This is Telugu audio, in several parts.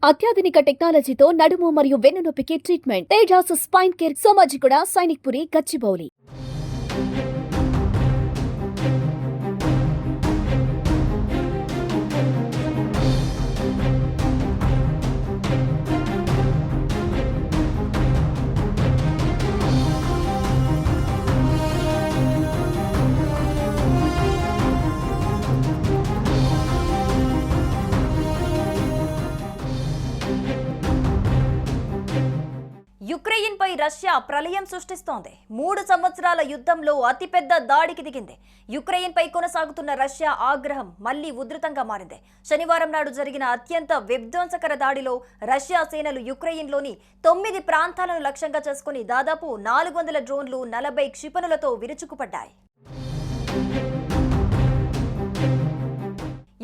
అత్యాధునిక టెక్నాలజీతో నడుము మరియు వెన్నునొప్పికి treatment Tejas spine care Somajiguda Sainikpuri Gachibowli. యుక్రెయిన్పై రష్యా ప్రళయం సృష్టిస్తోంది. 3 సంవత్సరాల యుద్ధంలో అతిపెద్ద దాడికి దిగింది. యుక్రెయిన్పై కొనసాగుతున్న రష్యా ఆగ్రహం మళ్లీ ఉధృతంగా మారింది. శనివారం నాడు జరిగిన అత్యంత విధ్వంసకర దాడిలో రష్యా సేనలు యుక్రెయిన్లోని 9 ప్రాంతాలను లక్ష్యంగా చేసుకుని దాదాపు 400 డ్రోన్లు 40 క్షిపణులతో విరుచుకుపడ్డాయి.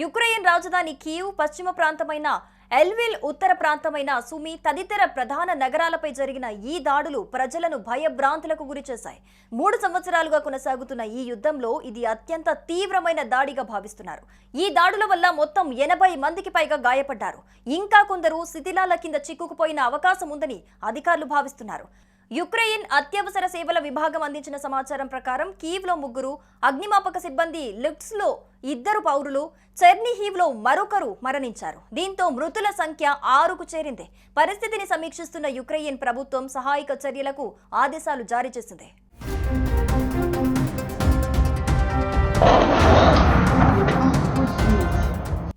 యుక్రెయిన్ రాజధాని కీవ్, పశ్చిమ ప్రాంతమైన ఎల్విల్, ఉత్తర ప్రాంతమైన సుమి తదితర ప్రధాన నగరాలపై జరిగిన ఈ దాడులు ప్రజలను భయభ్రాంతులకు గురిచేశాయి. 3 సంవత్సరాలుగా కొనసాగుతున్న ఈ యుద్ధంలో ఇది అత్యంత తీవ్రమైన దాడిగా భావిస్తున్నారు. ఈ దాడుల వల్ల మొత్తం 80 మందికి పైగా గాయపడ్డారు. ఇంకా కొందరు శిథిలాల కింద చిక్కుకుపోయిన అవకాశం ఉందని అధికారులు భావిస్తున్నారు. యుక్రెయిన్ అత్యవసర సేవల విభాగం అందించిన సమాచారం ప్రకారం కీవ్లో 3, అగ్నిమాపక సిబ్బంది, లిట్స్లో 2 పౌరులు, చెర్నిహీవ్లో మరొకరు మరణించారు. దీంతో మృతుల సంఖ్య 6కు చేరింది. పరిస్థితిని సమీక్షిస్తున్న యుక్రెయిన్ ప్రభుత్వం సహాయక చర్యలకు ఆదేశాలు జారీ చేసింది.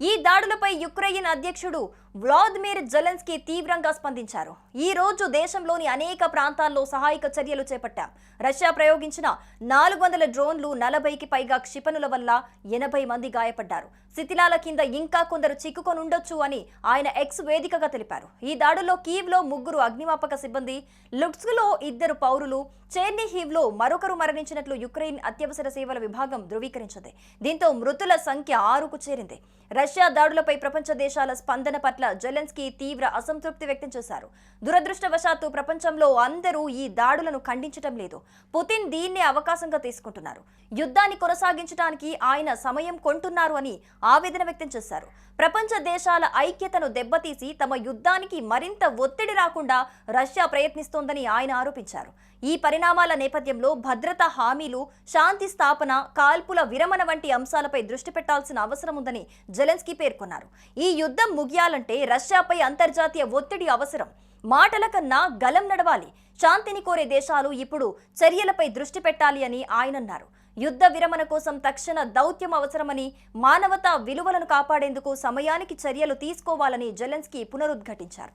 ఈ దాడులపై యుక్రెయిన్ అధ్యక్షుడు వ్లాదిమిర్ జెలెన్స్కీ తీవ్రంగా స్పందించారు. ఈ రోజు దేశంలోని అనేక ప్రాంతాల్లో సహాయక చర్యలు చేపట్టాం. రష్యా ప్రయోగించిన 400 డ్రోన్లు, 40కి పైగా క్షిపణుల వల్ల 80 మంది గాయపడ్డారు. శిథిలాల కింద ఇంకా కొందరు చిక్కుకొని ఉండొచ్చు అని ఆయన ఎక్స్ వేదికగా తెలిపారు. ఈ దాడుల్లో కీవ్లో 3 అగ్నిమాపక సిబ్బంది, లుట్స్క్లో 2 పౌరులు, చెర్నిహీవ్లో మరొకరు మరణించినట్లు యుక్రెయిన్ అత్యవసర సేవల విభాగం ధృవీకరించింది. దీంతో మృతుల సంఖ్య 6కు చేరింది. రష్యా దాడులపై ప్రపంచ దేశాల స్పందన పట్ల జెలెన్స్కీ తీవ్ర అసంతృప్తి వ్యక్తం చేశారు. దురదృష్టవశాత్తు ప్రపంచంలో అందరూ ఈ దాడులను ఖండించటం లేదు. పుతిన్ దీన్నే అవకాశంగా తీసుకుంటున్నారు. యుద్ధాన్ని కొనసాగించడానికి ఆయన సమయం కొంటున్నారు అని ఆవేదన వ్యక్తం చేశారు. ప్రపంచ దేశాల ఐక్యతను దెబ్బతీసి తమ యుద్ధానికి మరింత ఒత్తిడి రాకుండా రష్యా ప్రయత్నిస్తోందని ఆయన ఆరోపించారు. ఈ పరిణామాల నేపథ్యంలో భద్రతా హామీలు, శాంతి స్థాపన, కాల్పుల విరమణ వంటి అంశాలపై దృష్టి పెట్టాల్సిన అవసరం ఉందని జెలెన్స్కీ పేర్కొన్నారు. ఈ యుద్ధం ముగియాలంటే రష్యాపై అంతర్జాతీయ ఒత్తిడి అవసరం. మాటల కన్నా గలం నడవాలి. శాంతిని కోరే దేశాలు ఇప్పుడు చర్యలపై దృష్టి పెట్టాలి అని ఆయన అన్నారు. యుద్ధ విరమణ కోసం తక్షణ దౌత్యం అవసరమని, మానవతా విలువలను కాపాడేందుకు సమయానికి చర్యలు తీసుకోవాలని జెలెన్స్కీ పునరుద్ఘాటించారు.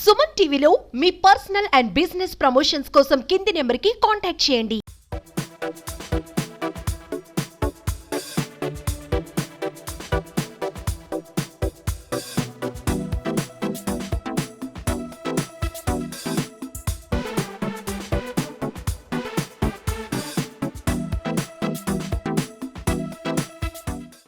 సుమన్ టీవీలో మీ పర్సనల్ అండ్ బిజినెస్ ప్రమోషన్స్ కోసం కింది నెంబర్కి కాంటాక్ట్ చేయండి.